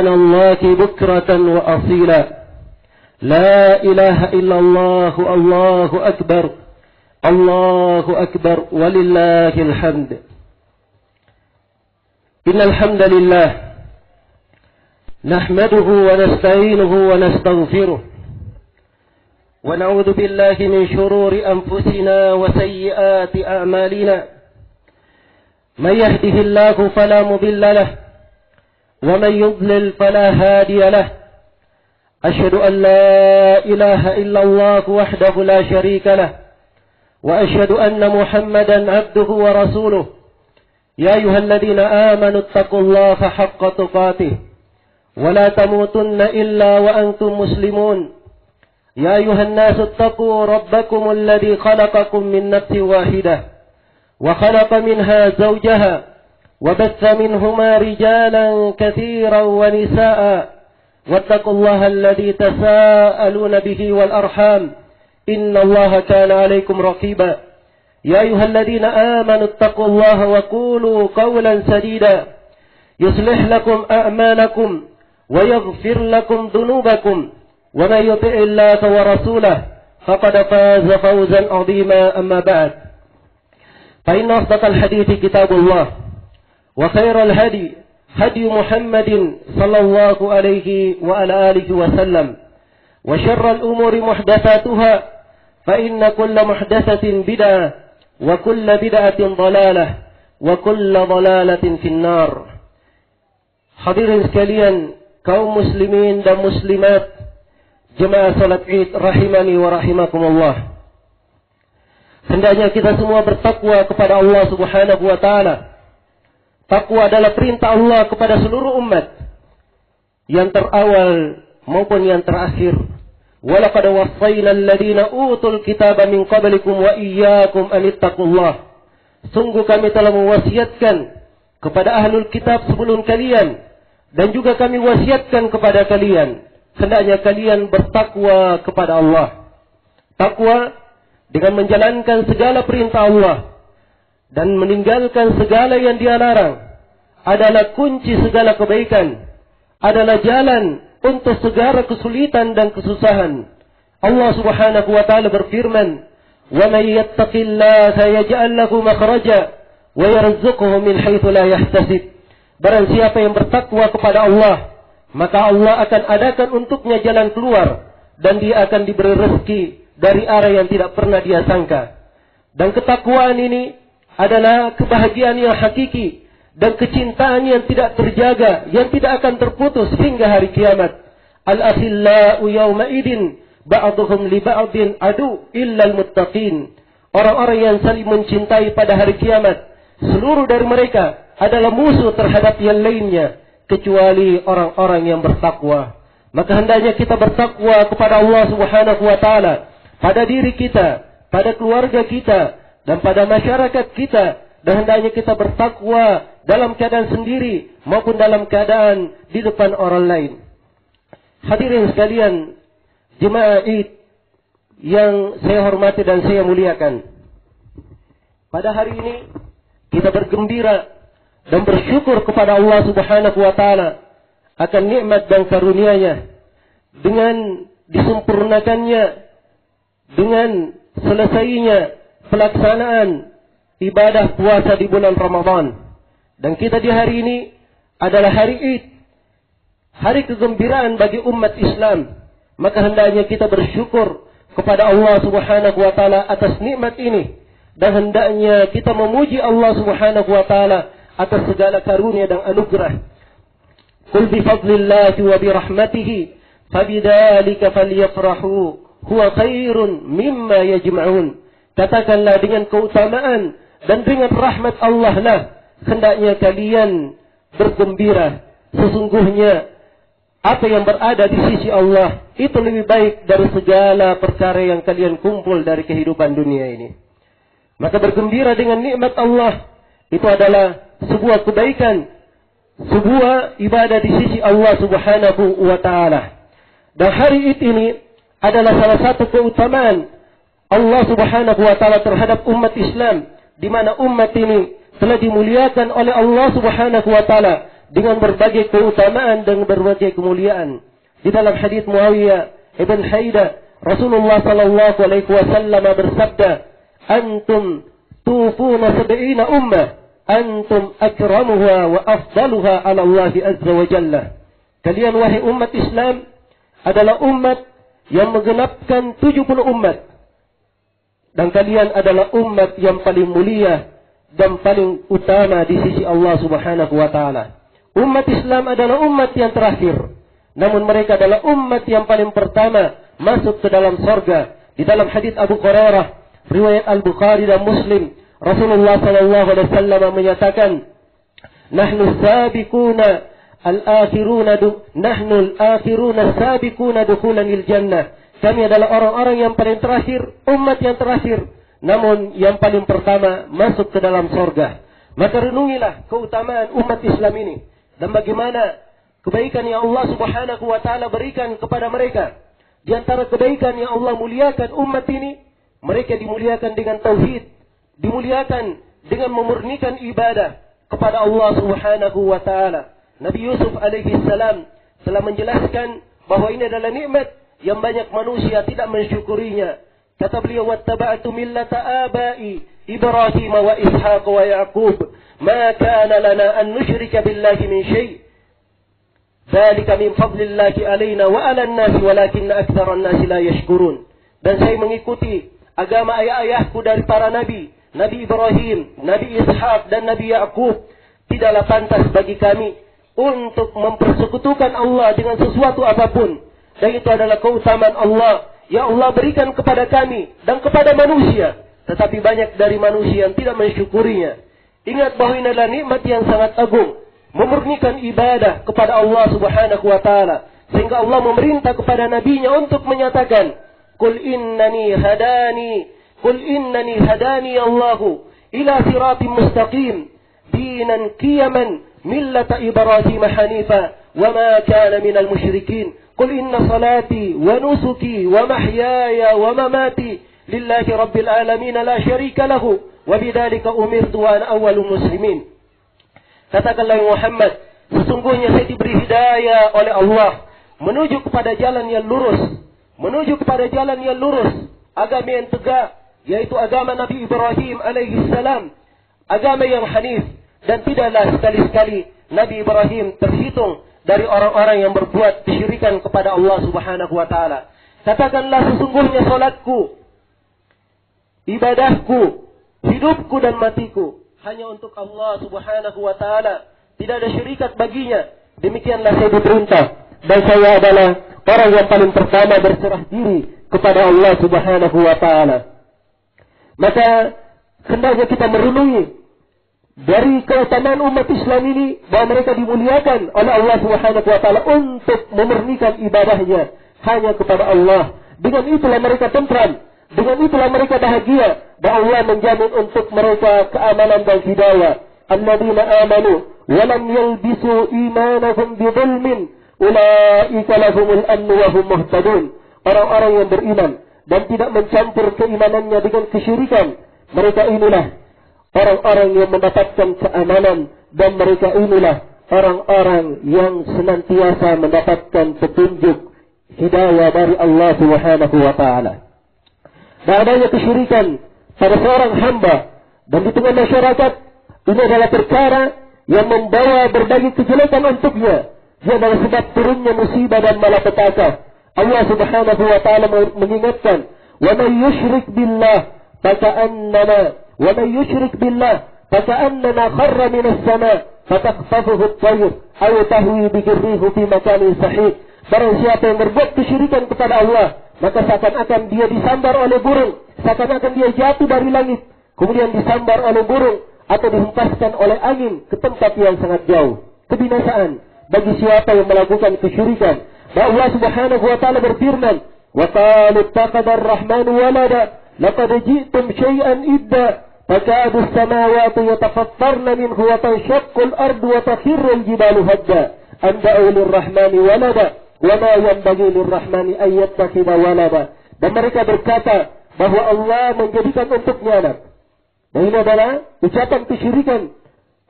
الله بكرة وأصيلا لا إله إلا الله الله أكبر الله أكبر ولله الحمد. إن الحمد لله نحمده ونستعينه ونستغفره ونعوذ بالله من شرور أنفسنا وسيئات أعمالنا. من يهده الله فلا مضل له ومن يضلل فلا هادي له. أشهد أن لا إله إلا الله وحده لا شريك له وأشهد أن محمدا عبده ورسوله. يا أيها الذين آمنوا اتقوا الله حق تقاته ولا تموتن إلا وأنتم مسلمون. يا أيها الناس اتقوا ربكم الذي خلقكم من نفس واحدة وخلق منها زوجها وبث منهما رجالا كثيرا ونساء واتقوا الله الذي تساءلون به والأرحام إن الله كان عليكم رقيبا. يا أيها الذين آمنوا اتقوا الله وقولوا قولا سديدا يصلح لكم أعمالكم ويغفر لكم ذنوبكم ومن يطع الله ورسوله فقد فاز فوزا عظيما. أما بعد فإن أصدق الحديث كتاب الله وخير الهدي هدي محمد صلى الله عليه وعلى آله وسلم وشر الأمور محدثاتها فإن كل محدثة بدعة وكل بدعة ضلالة وكل ضلالة في النار. Hadirin sekalian, kaum muslimin dan muslimat, jemaah salat Id rahimani wa rahimakumullah. Hendaknya kita semua bertakwa kepada Allah Subhanahu wa taala. Takwa adalah perintah Allah kepada seluruh umat, yang terawal maupun yang terakhir. Walaqad wassayna alladziina utul kitaba min qablikum wa iyyakum an ittaqullah. Sungguh kami telah mewasiatkan kepada ahlul kitab sebelum kalian, dan juga kami wasiatkan kepada kalian, hendaknya kalian bertakwa kepada Allah. Takwa dengan menjalankan segala perintah Allah dan meninggalkan segala yang Dia larang adalah kunci segala kebaikan, adalah jalan untuk segala kesulitan dan kesusahan. Allah Subhanahu wa taala berfirman, "Wa may yattaqillaha yaj'al lahu makhraja wa yarzuqhu min haitsu la yahtasib." Barang siapa yang bertakwa kepada Allah, maka Allah akan adakan untuknya jalan keluar, dan dia akan diberi rezeki dari arah yang tidak pernah dia sangka. Dan ketakwaan ini adalah kebahagiaan yang hakiki dan kecintaan yang tidak terjaga, yang tidak akan terputus hingga hari kiamat. Al-akhillau yawma idin ba'duhum li ba'din adu illa al-muttaqin. Orang-orang yang saling mencintai pada hari kiamat, seluruh dari mereka adalah musuh terhadap yang lainnya kecuali orang-orang yang bertakwa. Maka hendaknya kita bertakwa kepada Allah Subhanahu wa taala pada diri kita, pada keluarga kita, dan pada masyarakat kita. Dan hendaknya kita bertakwa dalam keadaan sendiri maupun dalam keadaan di depan orang lain. Hadirin sekalian, jemaah Id yang saya hormati dan saya muliakan, pada hari ini kita bergembira dan bersyukur kepada Allah Subhanahu wa taala akan nikmat dan karunia-Nya, dengan disempurnakannya dengan selesainya pelaksanaan ibadah puasa di bulan Ramadan. Dan kita di hari ini adalah hari Id, hari kegembiraan bagi umat Islam. Maka hendaknya kita bersyukur kepada Allah Subhanahu wa taala atas nikmat ini, dan hendaknya kita memuji Allah Subhanahu wa taala atas segala karunia dan anugerah. Qul bi fadlillahi wa bi rahmatihi fabidzalika falyafrahu huwa khairun mimma yajma'un. Katakanlah, dengan keutamaan dan dengan rahmat Allah lah hendaknya kalian bergembira. Sesungguhnya apa yang berada di sisi Allah itu lebih baik dari segala perkara yang kalian kumpul dari kehidupan dunia ini. Maka bergembira dengan nikmat Allah itu adalah sebuah kebaikan, sebuah ibadah di sisi Allah Subhanahu wa taala. Dan hari ini adalah salah satu keutamaan Allah Subhanahu wa taala terhadap umat Islam, di mana umat ini telah dimuliakan oleh Allah Subhanahu wa taala dengan berbagai keutamaan dan berbagai kemuliaan. Di dalam hadits Muawiyah ibn Haidah, Rasulullah sallallahu alaihi wasallam bersabda, "Antum tufuna 70 ummah, antum akramuha wa afdaluha 'ala Allah azza wa jalla." Kalian wahai umat Islam adalah umat yang menggenapkan 70 umat. Dan kalian adalah umat yang paling mulia dan paling utama di sisi Allah Subhanahu wa taala. Umat Islam adalah umat yang terakhir. Namun mereka adalah umat yang paling pertama masuk ke dalam surga. Di dalam hadits Abu Hurairah, riwayat Al-Bukhari dan Muslim, Rasulullah sallallahu alaihi wasallam menyatakan, "Nahnu sabiquna al-akhiruna nahnu al-akhiruna sabiquna dukhulan lil jannah." Kami adalah orang-orang yang paling terakhir, umat yang terakhir, namun yang paling pertama masuk ke dalam surga. Maka renungilah keutamaan umat Islam ini dan bagaimana kebaikan yang Allah Subhanahu wa taala berikan kepada mereka. Di antara kebaikan yang Allah muliakan umat ini, mereka dimuliakan dengan tauhid, dimuliakan dengan memurnikan ibadah kepada Allah Subhanahu wa taala. Nabi Yusuf alaihi salam telah menjelaskan bahwa ini adalah nikmat yang banyak manusia tidak mensyukurinya. Kata beliau, "Wattaba'tu millata abai Ibrahim wa Ishaq wa Yaqub, ma kana lana an nusyrika billahi min syai'. Dzalika min fadlillahi alaina wa 'alan nasi walakinna aktsaran nasi la yashkurun." Dan saya mengikuti agama ayah-ayahku dari para nabi, Nabi Ibrahim, Nabi Ishaq dan Nabi Yaqub. Tidaklah pantas bagi kami untuk mempersekutukan Allah dengan sesuatu apapun. Dan itu adalah keutamaan Allah yang Allah berikan kepada kami dan kepada manusia. Tetapi banyak dari manusia yang tidak mensyukurinya. Ingat bahwa ini adalah nikmat yang sangat agung, memurnikan ibadah kepada Allah Subhanahu wa taala, sehingga Allah memerintah kepada nabinya untuk menyatakan, "Qul innani hadani Allahu ila siratim mustaqim dinan qiyaman millata Ibrahim hanifa wa ma kana minal musyrikin. Qul inna salati wa nusuki wa mahyaya wa mamati lillahi rabbil alamin la syarika lahu wa bidzalika umirtu wa ana awwalul muslimin." Katakanlah Muhammad, sesungguhnya saya diberi hidayah oleh Allah menuju kepada jalan yang lurus, agama yang tegak, yaitu agama Nabi Ibrahim alaihi salam, agama yang hanif, dan tidaklah sekali-sekali Nabi Ibrahim terhitung dari orang-orang yang berbuat kesyirikan kepada Allah Subhanahu wa taala. Katakanlah, sesungguhnya salatku, ibadahku, hidupku dan matiku hanya untuk Allah Subhanahu wa taala, tidak ada syirikat baginya. Demikianlah saya diperintah, dan saya adalah orang yang paling pertama berserah diri kepada Allah Subhanahu wa taala. Maka hendaknya kita merenungi dari keutamaan umat Islam ini, bahwa mereka dimuliakan oleh Allah Subhanahu wa taala untuk memurnikan ibadahnya hanya kepada Allah. Dengan itulah mereka tentram, dengan itulah mereka bahagia, bahwa Allah menjamin untuk mereka keamanan dan hidayah. Alladzina amanu wa lam yalbisu imanahum bidzulmin ulaika lahumul amnu wa hum muhtadun. Orang-orang yang beriman dan tidak mencampur keimanannya dengan kesyirikan, mereka inilah orang-orang yang mendapatkan keamanan, dan mereka inilah orang-orang yang senantiasa mendapatkan petunjuk hidayah dari Allah Subhanahu wa taala. Dan adanya kesyirikan pada seorang hamba dan di tengah masyarakat, ini adalah perkara yang membawa berbagai kejelekan untuknya. Dia adalah sebab turunnya musibah dan malapetaka. Allah Subhanahu wa taala mengingatkan, "Wa man yusyrik billah faka'annama kharra minas sama' fatakhtafuhu at-tayr aw tahwi bihi ar-rihu fi makanin sahih." Barang siapa yang berbuat kesyirikan kepada Allah, maka seakan-akan dia disambar oleh burung, seakan-akan dia jatuh dari langit, kemudian disambar oleh burung atau dihempaskan oleh angin ke tempat yang sangat jauh. Kebinasaan bagi siapa yang melakukan kesyirikan. Dan Allah Subhanahu wa taala berfirman, "Wa qalu ittakhadha ar-rahmanu walada laqad ji'tum syai'an idda takadu as-samawati yatafattarna minhu wa tanshaqqu al-ardu wa takhirru al-jibalu hadda an da'u lir-rahmani walada wa ma yanbaghi lir-rahmani an yattakhidha walada." Dan mereka berkata bahwa Allah menjadikan untuknya anak. Dan ini adalah ucapan kesyirikan.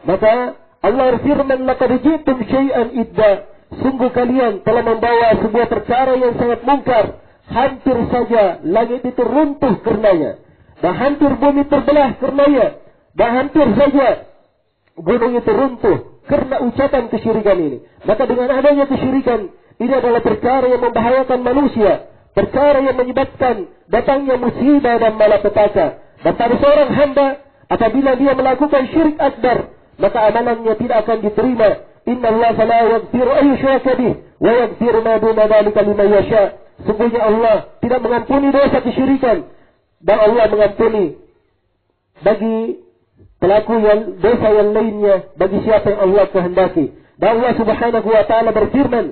Maka Allah berfirman, "Laqad ji'tum syai'an idda." Sungguh kalian telah membawa sebuah perkara yang sangat mungkar. Hampir saja langit itu runtuh karenanya, dan hampir bumi terbelah karenanya, dan hampir saja gunung itu runtuh karena ucapan kesyirikan ini. Maka dengan adanya kesyirikan, ini adalah perkara yang membahayakan manusia, perkara yang menyebabkan datangnya musibah dan malapetaka. Dan pada seorang hamba, apabila dia melakukan syirik akbar, maka amalannya tidak akan diterima. Inna Allah la yaghfiru an yushraka bih wa yaghfiru ma duna dzalika liman yasha. Sungguhnya Allah tidak mengampuni dosa kesyirikan, dan Allah mengampuni bagi pelaku yang dosa yang lainnya bagi siapa yang Allah kehendaki. Dan Allah Subhanahu wa taala berfirman,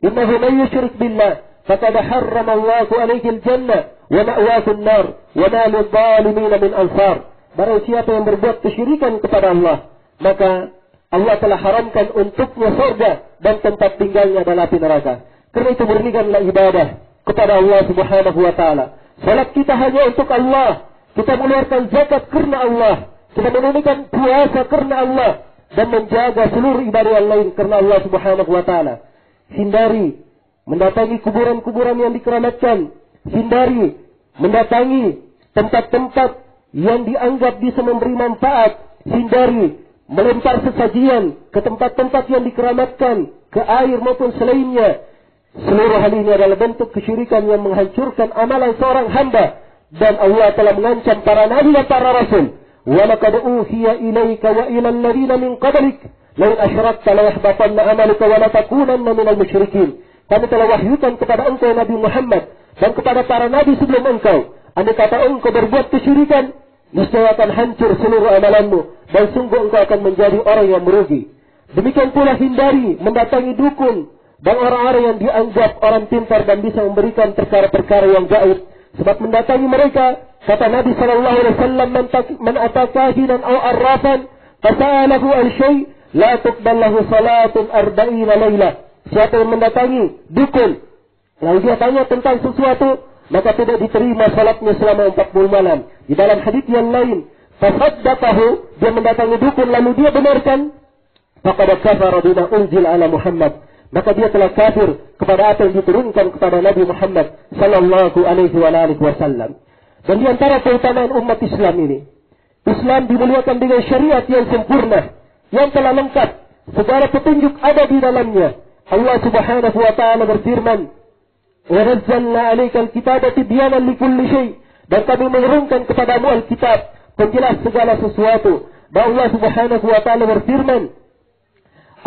"Innahu man yusyrik billah faqad harrama Allahu 'alaihi al-jannah wa ma'wahu an-nar wa ma lidh-dhalimin min ansar." Barang siapa yang berbuat kesyirikan kepada Allah, maka Allah telah haramkan untuknya surga dan tempat tinggalnya adalah api neraka. Karena itu murnikanlah ibadah kepada Allah Subhanahu wa taala. Salat kita hanya untuk Allah. Kita mengeluarkan zakat karena Allah. Kita menunaikan puasa karena Allah dan menjaga seluruh ibadah yang lain karena Allah Subhanahu wa taala. Hindari mendatangi kuburan-kuburan yang dikeramatkan. Hindari mendatangi tempat-tempat yang dianggap bisa memberi manfaat. Hindari melempar sesajian ke tempat-tempat yang dikeramatkan, ke air maupun selainnya. Seluruh hal ini adalah bentuk kesyirikan yang menghancurkan amalan seorang hamba. Dan Allah telah mengancam para nabi dan para rasul. وَلَقَدْ أُوحِيَ إِلَيْكَ وَإِلَى الَّذِينَ مِنْ قَبْلِكَ لَئِنْ أَشْرَكْتَ لَيَحْبَطَنَّ عَمَلُكَ وَلَتَكُونَنَّ مِنَ الْمُشْرِكِينَ. Kami telah wahyukan kepada engkau Nabi Muhammad dan kepada para nabi sebelum engkau. Andai kata engkau berbuat kesyirikan, niscaya akan hancur seluruh amalanmu dan sungguh engkau akan menjadi orang yang merugi. Demikian pula hindari mendatangi dukun dan orang-orang yang dianggap orang pintar dan bisa memberikan perkara-perkara yang gaib. Sebab mendatangi mereka, kata Nabi SAW, man atakahinan aw arrafan fasa'alahu an syai' la tuqbal lahu salatun 40 lailah. Siapa yang mendatangi dukun lalu dia tanya tentang sesuatu, maka tidak diterima salatnya selama 40 malam. Di dalam hadis yang lain, fasaddaqahu, dia mendatangi dukun lalu dia benarkan, faqad kafara bima unzila ala Muhammad, maka dia telah kafir kepada apa yang diturunkan kepada Nabi Muhammad sallallahu alaihi wasallam. Dan di antara keutamaan umat Islam ini, Islam dimuliakan dengan syariat yang sempurna, yang telah lengkap, segala petunjuk ada di dalamnya. Allah Subhanahu wa taala berfirman, "Wa nazzalna 'alaikal kitaba tibyanan likulli syai'." Dan kami menurunkan kepadamu Alkitab, penjelas segala sesuatu. Dan Allah Subhanahu wa taala berfirman,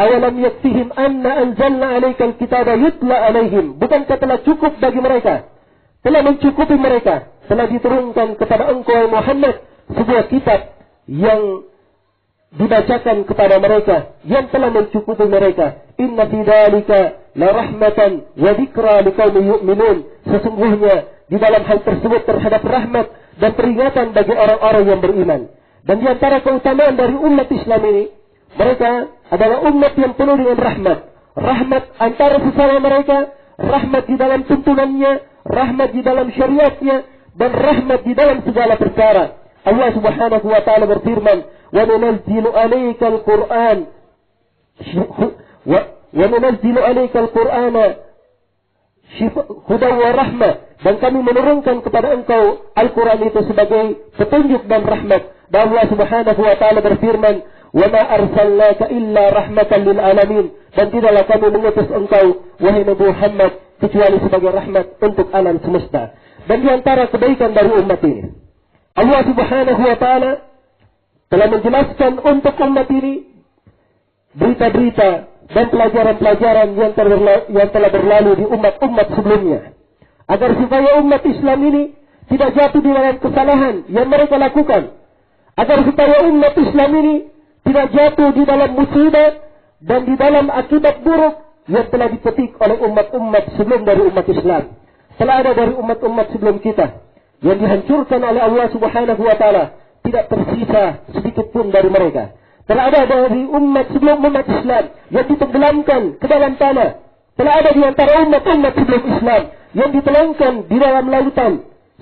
"Awalam yakfihim anna anzalna 'alaikal kitaba yutla 'alaihim." Bukankah telah cukup bagi mereka, telah mencukupi mereka, telah diturunkan kepada engkau Muhammad sebuah kitab yang dibacakan kepada mereka, yang telah mencukupi mereka. Inna fi dzalika la rahmatan wa dzikra liqaumin yu'minun. Sesungguhnya di dalam hal tersebut terhadap rahmat dan peringatan bagi orang-orang yang beriman. Dan di antara keutamaan dari umat Islam ini, mereka adalah umat yang penuh dengan rahmat. Rahmat antara sesama mereka, rahmat di dalam tuntunannya, rahmat di dalam syariatnya, dan rahmat di dalam segala perkara. Allah Subhanahu wa taala berfirman, "Wa nunazzilu 'alaikal Qur'an wa nunazzilu 'alaikal Qur'ana hudan wa rahmah." Dan kami menurunkan kepada engkau Al-Quran itu sebagai petunjuk dan rahmat. Dan Allah Subhanahu wa taala berfirman, "Wa ma arsalnaka illa rahmatan lil alamin." Dan tidaklah kami mengutus engkau wahai Nabi Muhammad kecuali sebagai rahmat untuk alam semesta. Dan di antara kebaikan dari umat ini, Allah Subhanahu wa taala telah menjelaskan untuk umat ini berita-berita dan pelajaran-pelajaran yang telah berlalu di umat-umat sebelumnya, agar supaya umat Islam ini tidak jatuh di dalam kesalahan yang mereka lakukan, agar supaya umat Islam ini tidak jatuh di dalam musibah dan di dalam akibat buruk yang telah dipetik oleh umat-umat sebelum dari umat Islam. Telah ada dari umat-umat sebelum kita yang dihancurkan oleh Allah Subhanahu wa taala, tidak tersisa sedikit pun dari mereka. Telah ada dari umat sebelum umat Islam yang ditenggelamkan ke dalam tanah. Telah ada di antara umat-umat sebelum Islam yang ditelankan di dalam lautan.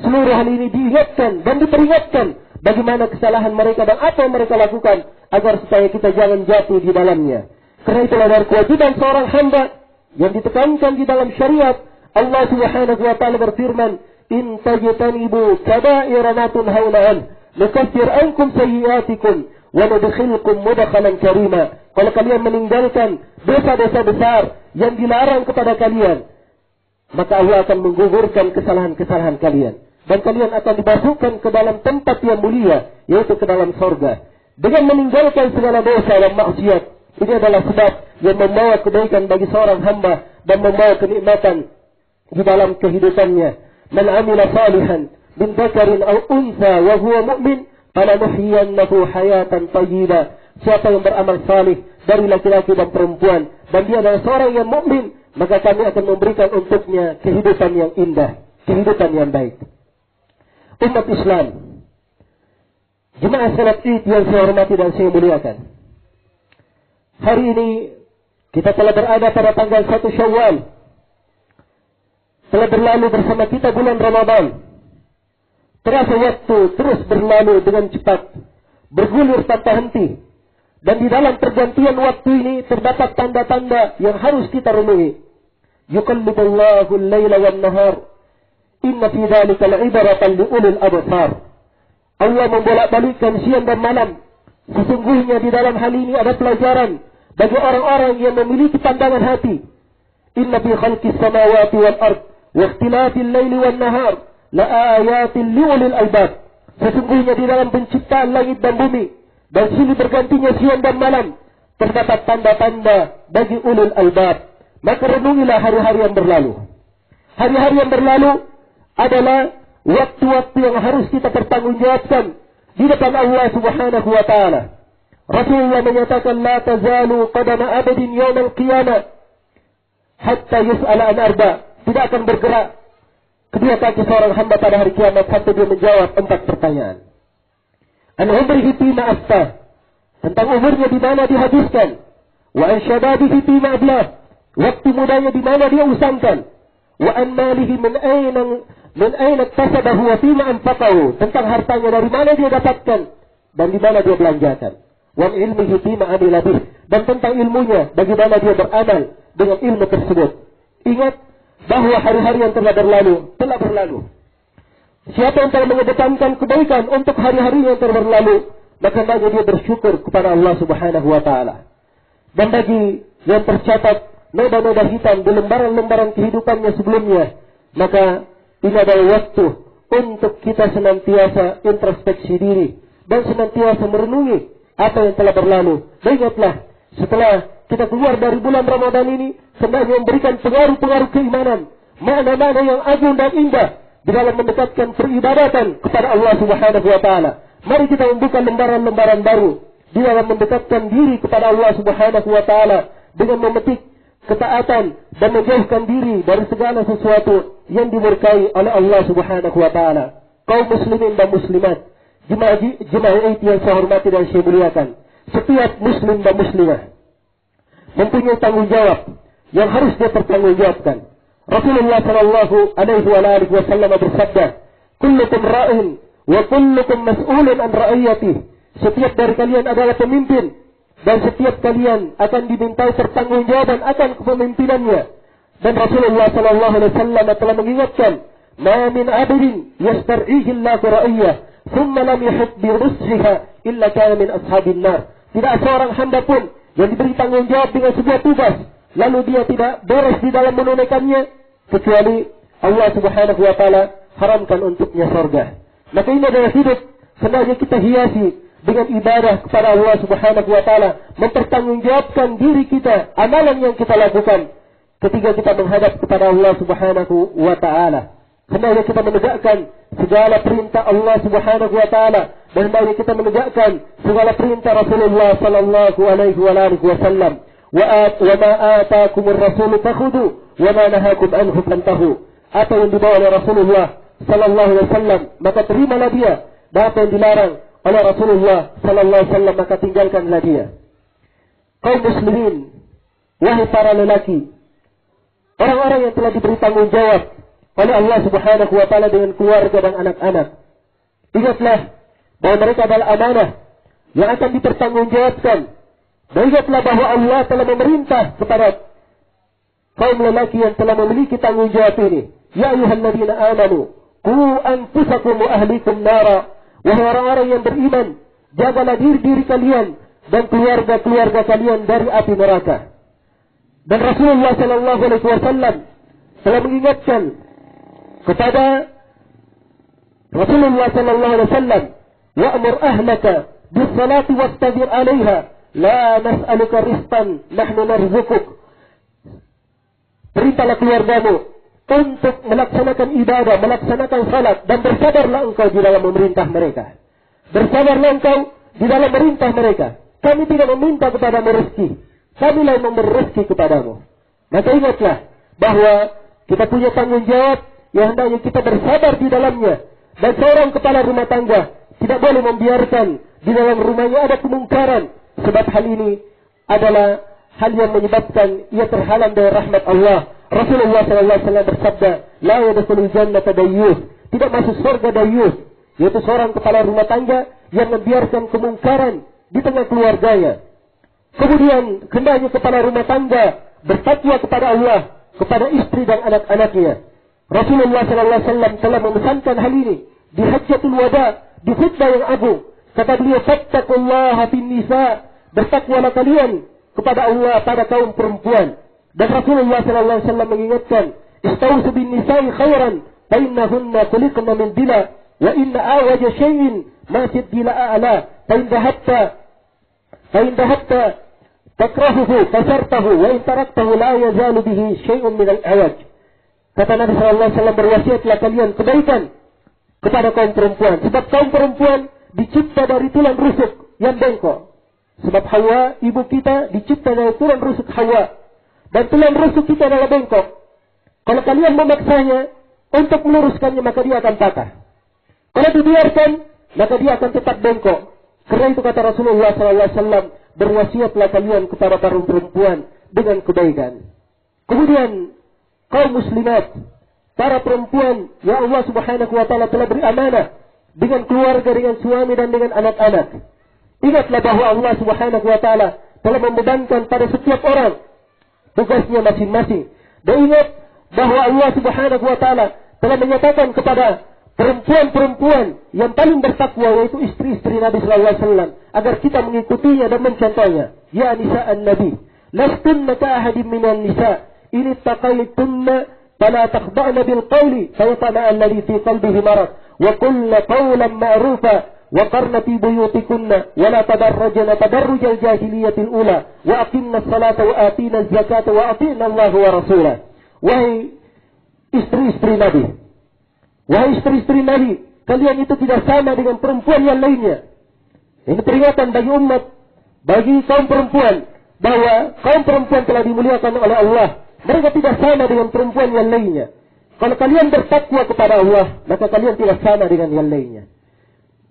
Seluruh hal ini diingatkan dan diperingatkan bagaimana kesalahan mereka dan apa yang mereka lakukan agar supaya kita jangan jatuh di dalamnya. Karena itulah dari kewajiban seorang hamba yang ditekankan di dalam syariat. Allah Subhanahu wa taala berfirman, "In tajtanibu kaba'ira ma tunhauna an, nukaffir ankum sayyi'atikum wa nudkhilkum mudkhalan karima." Kalau kalian meninggalkan dosa-dosa besar yang dilarang kepada kalian, maka Allah akan menggugurkan kesalahan-kesalahan kalian. Dan kalian akan dimasukkan ke dalam tempat yang mulia, yaitu ke dalam surga. Dengan meninggalkan segala dosa dan maksiat, ini adalah sebab yang membawa kebaikan bagi seorang hamba dan membawa kenikmatan di dalam kehidupannya. Man amila salihan min dzakarin aw untha wa huwa mu'min falanuhyiyannahu hayatan thayyibah. Siapa yang beramal salih dari laki-laki dan perempuan dan dia adalah seorang yang mukmin, maka kami akan memberikan untuknya kehidupan yang indah, kehidupan yang baik. Umat Islam, jemaah salat Id yang saya hormati dan saya muliakan. Hari ini kita telah berada pada tanggal 1 Syawal. Telah berlalu bersama kita bulan Ramadan. Terasa waktu terus berlalu dengan cepat, bergulir tanpa henti. Dan di dalam pergantian waktu ini terdapat tanda-tanda yang harus kita renungi. Yuqallibullahu al-laila wan-nahar. Inna fi dzalika la'ibratan liulil absar. Allah membolak-balikkan siang dan malam. Sesungguhnya di dalam hal ini ada pelajaran bagi orang-orang yang memiliki pandangan hati. Inna fi khalqis samawati wal ard wa ikhtilafil laili wan nahar la ayatin liulil albab. Sesungguhnya di dalam penciptaan langit dan bumi dan silih bergantinya siang dan malam terdapat tanda-tanda bagi ulul albab. Maka renungilah hari-hari yang berlalu. Hari-hari yang berlalu adalah waktu-waktu yang harus kita pertanggungjawabkan di depan Allah Subhanahu wa taala. Rasulullah menyatakan, la tazalu qadama abadin yawmal qiyamah hatta yus'ala an arba. Tidak akan bergerak kedua kaki seorang hamba pada hari kiamat sampai dia menjawab 4 pertanyaan. An umrihi fima afta, tentang umurnya di mana dihabiskan. Wa an syababihi fima ablah, waktu mudanya di mana dia usangkan. Wa an malihi min aina iktasabahu wa fima anfaqahu, tentang hartanya dari mana dia dapatkan dan di mana dia belanjakan. Wa ilmihi fima amila bih, dan tentang ilmunya bagaimana dia beramal dengan ilmu tersebut. Ingat bahwa hari-hari yang telah berlalu. Siapa yang telah mengedepankan kebaikan untuk hari-hari yang telah berlalu, maka bagi dia bersyukur kepada Allah Subhanahu wa taala. Dan bagi yang tercatat noda-noda hitam di lembaran-lembaran kehidupannya sebelumnya, maka ini adalah waktu untuk kita senantiasa introspeksi diri dan senantiasa merenungi apa yang telah berlalu. Dan ingatlah, setelah kita keluar dari bulan Ramadan ini, sebenarnya memberikan pengaruh-pengaruh keimanan, makna-makna yang agung dan indah di dalam mendekatkan peribadatan kepada Allah Subhanahu wa taala. Mari kita membuka lembaran-lembaran baru di dalam mendekatkan diri kepada Allah Subhanahu wa taala dengan memetik ketaatan dan menjauhkan diri dari segala sesuatu yang dimurkai oleh Allah Subhanahu wa taala. Kaum muslimin dan muslimat, jemaah yang saya hormati dan saya muliakan, setiap muslim dan muslimah mempunyai tanggung jawab yang harus dia pertanggungjawabkan. Rasulullah sallallahu alaihi wasallam bersabda, "Kullukum ra'in wa kullukum mas'ulun an ra'iyatihi." Setiap dari kalian adalah pemimpin dan setiap kalian akan dimintai pertanggungjawaban akan kepemimpinannya. Dan Rasulullah sallallahu alaihi wasallam telah mengingatkan, "Ma min 'abdin yastar'ihi Allahu ra'iyyah, thumma lam yuhib bi rushiha illa kana min ashabin nar." Tidak seorang hamba pun yang diberi tanggung jawab dengan sebuah tugas, lalu dia tidak beres di dalam menunaikannya, kecuali Allah Subhanahu wa taala haramkan untuknya surga. Maka ini adalah hidup hendaknya kita hiasi dengan ibadah kepada Allah Subhanahu wa taala, mempertanggungjawabkan diri kita, amalan yang kita lakukan ketika kita menghadap kepada Allah Subhanahu wa taala. Hendaknya kita menegakkan segala perintah Allah Subhanahu wa taala dan hendaknya kita menegakkan segala perintah Rasulullah sallallahu alaihi wasallam. Wa ma ataakumur rasul fakhudhu wa ma nahakum anhu fantahu. Apa yang dibawa oleh Rasulullah sallallahu alaihi wasallam maka terimalah dia, dan apa yang dilarang oleh Rasulullah sallallahu alaihi wasallam maka tinggalkanlah dia. Kaum muslimin, wahai para lelaki, orang-orang yang telah diberi tanggung jawab oleh Allah Subhanahu wa taala dengan keluarga dan anak-anak, ingatlah bahwa mereka adalah amanah yang akan dipertanggungjawabkan. Dan ingatlah bahwa Allah telah memerintah kepada kaum lelaki yang telah memiliki tanggung jawab ini. Ya ayyuhalladzina amanu qu anfusakum wa ahlikum nara. Wahai orang-orang yang beriman, jagalah diri kalian dan keluarga-keluarga kalian dari api neraka. Dan Rasulullah sallallahu alaihi wasallam telah mengingatkan kepada Rasulullah sallallahu alaihi wasallam, "Wa'mur ahlaka bis-salati wastabir 'alaiha, la nas'aluka rizqan, nahnu narzuquk." Perintahlah keluargamu untuk melaksanakan ibadah, melaksanakan salat, dan bersabarlah engkau di dalam memerintah mereka. Bersabarlah engkau di dalam memerintah mereka. Kami tidak meminta kepadamu rezeki, kamilah yang memberi rezeki kepadamu. Maka ingatlah bahwa kita punya tanggung jawab yang hendaknya kita bersabar di dalamnya. Dan seorang kepala rumah tangga tidak boleh membiarkan di dalam rumahnya ada kemungkaran, sebab hal ini adalah hal yang menyebabkan ia terhalang dari rahmat Allah. Rasulullah SAW bersabda, "La yadkhulul jannata dayyus." Tidak masuk surga dayyus, yaitu seorang kepala rumah tangga yang membiarkan kemungkaran di tengah keluarganya. Kemudian hendaknya kepala rumah tangga bertakwa kepada Allah, kepada istri dan anak-anaknya. Rasulullah SAW telah memesankan hal ini di Hajjatul Wada, di khutbah yang agung. Kata beliau, "Fattaqullaha fin nisa." Bertakwalah kalian kepada Allah pada kaum perempuan. Dan Rasulullah SAW mengingatkan, "Istausu bin nisa'i khairan, fa innahunna khuliqna min dila, wa inna awaja syai'in ma dila a'la, fa in dhahabta takrahuhu kasartahu, wa in taraktahu la yazalu bihi syai'un min al-awaj." Kata Nabi SAW, berwasiatlah kalian kebaikan kepada kaum perempuan, sebab kaum perempuan dicipta dari tulang rusuk yang bengkok. Sebab Hawa, ibu kita, dicipta dari tulang rusuk Hawa. Dan tulang rusuk kita adalah bengkok. Kalau kalian memaksanya untuk meluruskannya, maka dia akan patah. Kalau dibiarkan, maka dia akan tetap bengkok. Karena itu kata Rasulullah SAW, berwasiatlah kalian kepada para perempuan dengan kebaikan. Kemudian kaum muslimat, para perempuan yang Allah Subhanahu wa taala telah beri amanah dengan keluarga, dengan suami dan dengan anak-anak. Ingatlah bahwa Allah Subhanahu wa taala telah membebankan pada setiap orang tugasnya masing-masing. Dan ingat bahwa Allah Subhanahu wa taala telah menyatakan kepada perempuan-perempuan yang paling bertakwa, yaitu istri-istri Nabi sallallahu alaihi wasallam, agar kita mengikutinya dan mencontohnya. Ya nisa'an nabi, lastunna ka'ahadin minan nisa' in ittaqaytunna fala takhda'na bil qawli fayatama'a alladhi fi qalbihi marad wa qulna qawlan ma'rufa wa qarna fi buyutikunna wa la tadarrajna tadarrujal jahiliyatil ula wa aqimna as-salata wa atina az-zakata wa atina Allah wa rasulah. Wahai istri-istri Nabi, wahai istri-istri Nabi, kalian itu tidak sama dengan perempuan yang lainnya. Ini peringatan bagi umat, bagi kaum perempuan, bahwa kaum perempuan telah dimuliakan oleh Allah. Mereka tidak sama dengan perempuan yang lainnya. Kalau kalian bertakwa kepada Allah, maka kalian tidak sama dengan yang lainnya.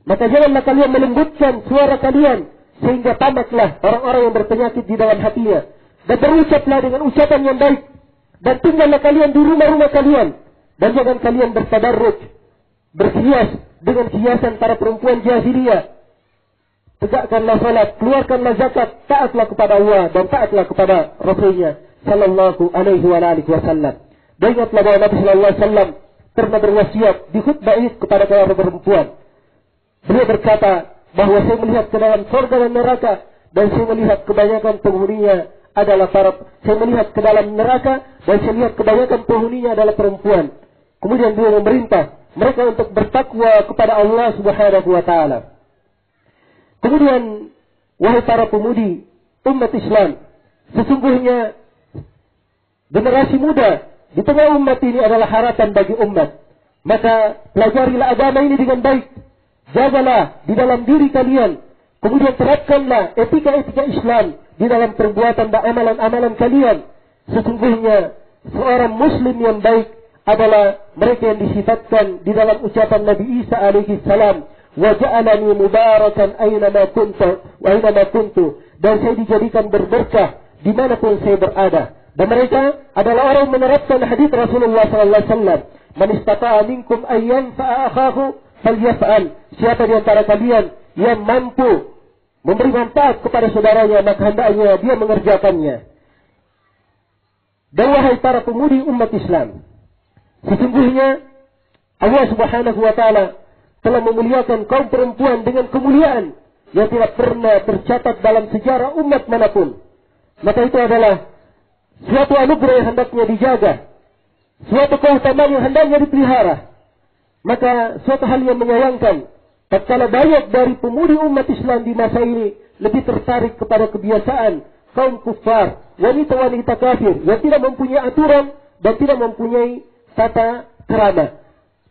Maka janganlah kalian melembutkan suara kalian, sehingga tamaklah orang-orang yang berpenyakit di dalam hatinya. Dan berucaplah dengan ucapan yang baik. Dan tinggallah kalian di rumah-rumah kalian. Dan jangan kalian bertadarruj, berhias dengan hiasan para perempuan jahiliyah. Tegakkanlah salat, keluarkanlah zakat, taatlah kepada Allah dan taatlah kepada Rasulnya sallallahu alaihi wa alihi wasallam. Dan ingatlah bahwa Nabi sallallahu alaihi wasallam pernah berwasiat di khutbah Id kepada para perempuan. Beliau berkata bahwa saya melihat ke dalam surga dan neraka, dan saya melihat kebanyakan penghuninya adalah saya melihat ke dalam neraka dan saya lihat kebanyakan penghuninya adalah perempuan. Kemudian beliau memerintah mereka untuk bertakwa kepada Allah Subhanahu wa taala. Kemudian, wahai para pemudi umat Islam, sesungguhnya generasi muda di tengah umat ini adalah harapan bagi umat. Maka pelajarilah agama ini dengan baik. Jagalah di dalam diri kalian. Kemudian terapkanlah etika-etika Islam di dalam perbuatan dan amalan-amalan kalian. Sesungguhnya seorang muslim yang baik adalah mereka yang disifatkan di dalam ucapan Nabi Isa alaihi salam, wa ja'alani mubarakan aynama kuntu, dan saya dijadikan berberkah dimanapun saya berada. Dan mereka adalah orang yang menerapkan hadis Rasulullah sallallahu alaihi wasallam, man istata'a minkum an yanfa'a akhahu falyaf'al. Siapa di antara kalian yang mampu memberi manfaat kepada saudaranya, maka hendaknya dia mengerjakannya. Dan wahai para pemudi umat Islam, sesungguhnya Allah Subhanahu wa taala telah memuliakan kaum perempuan dengan kemuliaan yang tidak pernah tercatat dalam sejarah umat manapun. Maka itu adalah suatu anugerah yang hendaknya dijaga, suatu keutamaan yang hendaknya dipelihara. Maka suatu hal yang menyayangkan tatkala banyak dari pemudi umat Islam di masa ini lebih tertarik kepada kebiasaan kaum kufar, wanita-wanita kafir yang tidak mempunyai aturan dan tidak mempunyai tata krama.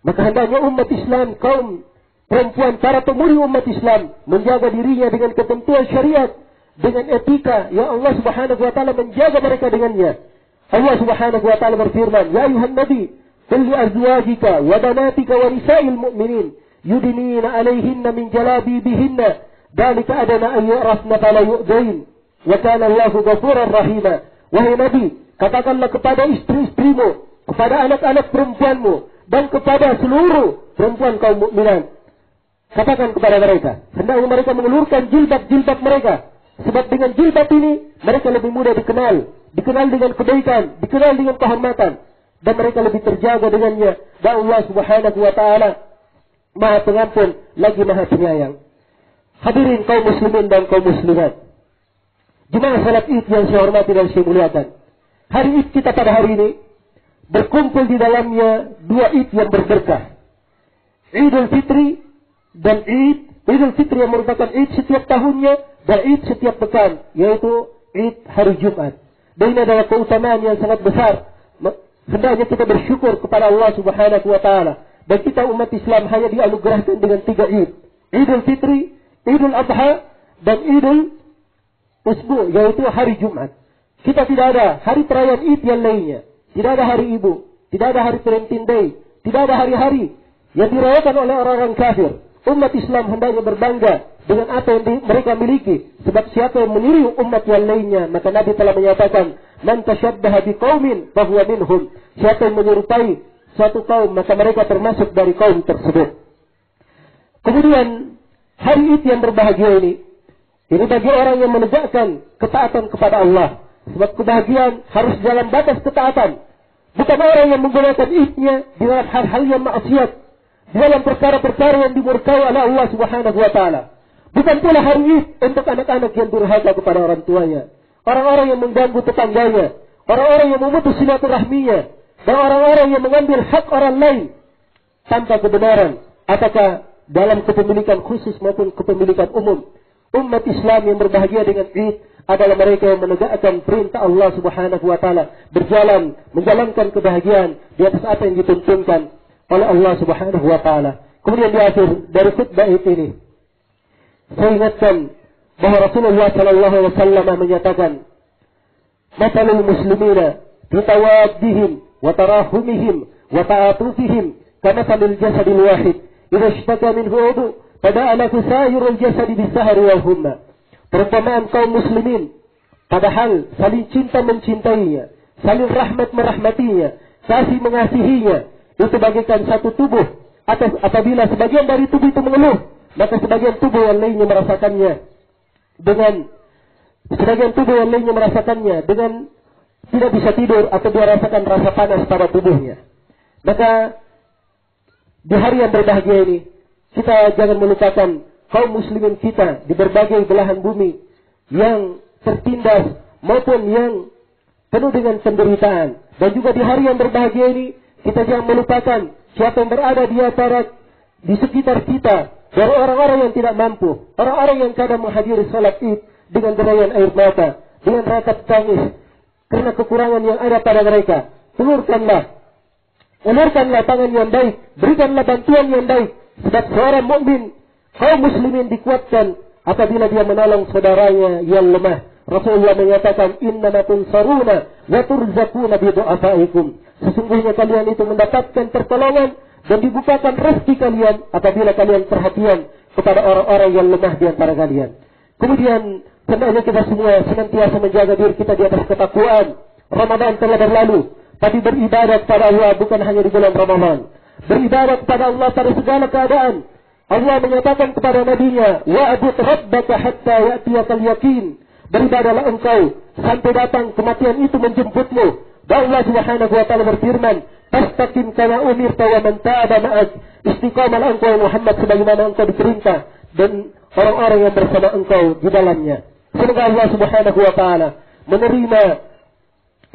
Maka hendaknya umat Islam, kaum perempuan, para pemudi umat Islam menjaga dirinya dengan ketentuan syariat, dengan etika yang Allah Subhanahu wa taala menjaga mereka dengannya. Allah Subhanahu wa taala berfirman, "Ya ayuhan nabi, qul li azwajika wa banatika wa nisa'il mu'minin yudnina 'alayhinna min jalabibihinna, dzalika adana an yu'rafna fala yu'dain, wa kana Allahu ghafurar rahima." Wahai Nabi, katakanlah kepada istri-istrimu, kepada anak-anak perempuanmu, dan kepada seluruh perempuan kaum mukminat. Katakan kepada mereka, hendaknya mereka mengulurkan jilbab-jilbab mereka. Sebab dengan jilbab ini, mereka lebih mudah dikenal dengan kebaikan, dikenal dengan kehormatan. Dan mereka lebih terjaga dengannya. Dan Allah Subhanahu wa ta'ala Maha Pengampun, lagi Maha Penyayang. Hadirin kaum muslimin dan kaum muslimat, jemaah salat Id yang saya hormati dan saya muliakan. Hari Id kita pada hari ini berkumpul di dalamnya dua Id yang berberkah. Idul Fitri dan Idul Fitri yang merupakan Id setiap tahunnya dan Id setiap pekan, yaitu Id hari Jumat. Dan ini adalah keutamaan yang sangat besar. Hendaknya kita bersyukur kepada Allah Subhanahu wa taala. Dan kita umat Islam hanya dianugerahkan dengan 3 Id. Idul Fitri, Idul Adha, dan Idul Usbu, yaitu hari Jumat. Kita tidak ada hari perayaan Id yang lainnya. Tidak ada hari ibu, tidak ada hari Valentine Day, tidak ada hari-hari yang dirayakan oleh orang-orang kafir. Umat Islam hendaknya berbangga dengan apa yang mereka miliki. Sebab siapa yang meniru umat yang lainnya, maka Nabi telah menyatakan, "Man tasyabbaha biqaumin fahuwa minhum." Siapa yang menyerupai suatu kaum, maka mereka termasuk dari kaum tersebut. Kemudian hari Id yang berbahagia ini bagi orang yang menegakkan ketaatan kepada Allah. Sebab kebahagiaan harus dalam batas ketaatan. Bukan orang yang menggunakan Idnya di dalam hal-hal yang maksiat, di dalam perkara-perkara yang dimurkai oleh Allah Subhanahu wa taala. Bukan pula hari Id untuk anak-anak yang durhaka kepada orang tuanya, orang-orang yang mengganggu tetangganya, orang-orang yang memutus silaturahminya, dan orang-orang yang mengambil hak orang lain tanpa kebenaran, apakah dalam kepemilikan khusus maupun kepemilikan umum. Umat Islam yang berbahagia dengan Id adalah mereka yang menegakkan perintah Allah Subhanahu wa taala, menjalankan kebahagiaan di atas apa yang dituntunkan oleh Allah Subhanahu wa taala. Kemudian di akhir dari khutbah ini, saya ingatkan bahwa Rasulullah sallallahu alaihi wasallam menyatakan, "Mathalul muslimina fi tawaddihim wa tarahumihim wa ta'atufihim kamathalil jasadil wahid, idza ishtaka minhu 'udhu fada'a lahu sa'irul jasadi bis-sahri wal humma." Perumpamaan kaum muslimin padahal saling cinta mencintainya, saling rahmat merahmatinya, kasih mengasihinya, itu bagaikan satu tubuh. Apabila sebagian dari tubuh itu mengeluh, maka sebagian tubuh yang lainnya merasakannya dengan tidak bisa tidur atau dia rasakan rasa panas pada tubuhnya. Maka di hari yang berbahagia ini, kita jangan melupakan kaum muslimin kita di berbagai belahan bumi yang tertindas maupun yang penuh dengan penderitaan. Dan juga di hari yang berbahagia ini, kita jangan melupakan siapa yang berada di sekitar kita, dari orang-orang yang tidak mampu, orang-orang yang kadang menghadiri salat Id dengan derayan air mata, dengan ratap tangis karena kekurangan yang ada pada mereka. Ulurkanlah tangan yang baik, berikanlah bantuan yang baik, sebab seorang mukmin, kaum muslimin dikuatkan apabila dia menolong saudaranya yang lemah. Rasulullah menyatakan, "Innama tunsaruna wa turzaquna bi du'afaikum." Sesungguhnya kalian itu mendapatkan pertolongan dan dibukakan rezeki kalian apabila kalian perhatian kepada orang-orang yang lemah di antara kalian. Kemudian hendaknya kita semua senantiasa menjaga diri kita di atas ketakwaan. Ramadan telah berlalu, tapi beribadat kepada Allah bukan hanya di bulan Ramadan. beribadah kepada Allah pada segala keadaan. Allah menyatakan kepada nabinya, wa'bud rabbaka hatta ya'tiyakal yaqin. Beribadahlah engkau sampai datang kematian itu menjemputmu. Dan Allah Subhanahu wa taala berfirman, fastaqim kama umirta wa man taaba ma'ak. Istiqamalah engkau Muhammad sebagaimana engkau diperintah dan orang-orang yang bersama engkau di dalamnya. Semoga Allah Subhanahu wa taala menerima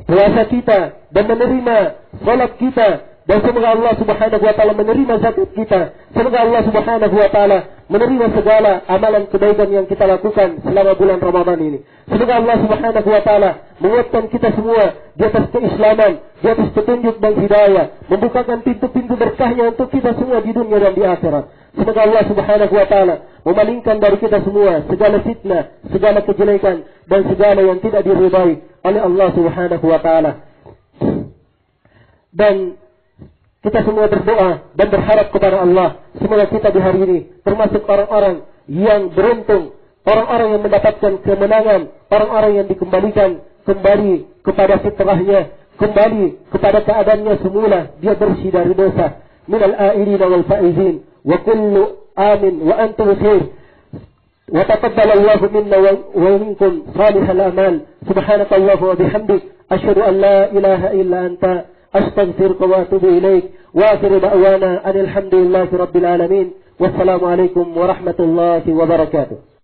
puasa kita dan menerima salat kita, dan semoga Allah Subhanahu wa taala menerima zakat kita. Semoga Allah Subhanahu wa taala menerima segala amalan kebaikan yang kita lakukan selama bulan Ramadan ini. Semoga Allah Subhanahu wa taala menguatkan kita semua di atas keislaman, di atas petunjuk dan hidayah, membukakan pintu-pintu berkahnya untuk kita semua di dunia dan di akhirat. Semoga Allah Subhanahu wa taala memalingkan dari kita semua segala fitnah, segala kejelekan dan segala yang tidak diridai oleh Allah Subhanahu wa taala. Dan kita semua berdoa dan berharap kepada Allah, semoga kita di hari ini termasuk orang-orang yang beruntung, orang-orang yang mendapatkan kemenangan, orang-orang yang dikembalikan kembali kepada fitrahnya, kembali kepada keadaannya semula, dia bersih dari dosa. Minal a'ilina wal faizin wa kullu amin wa antum khair. Wa taqabbalallahu minna wa minkum salihal amal. Subhanakallahu wa bihamdik, asyhadu an la ilaha illa anta, astaghfiruka wa atubu ilaik. Wa akhiru da'wana anil hamdulillahi rabbil alamin. Wassalamu alaikum warahmatullahi wabarakatuh.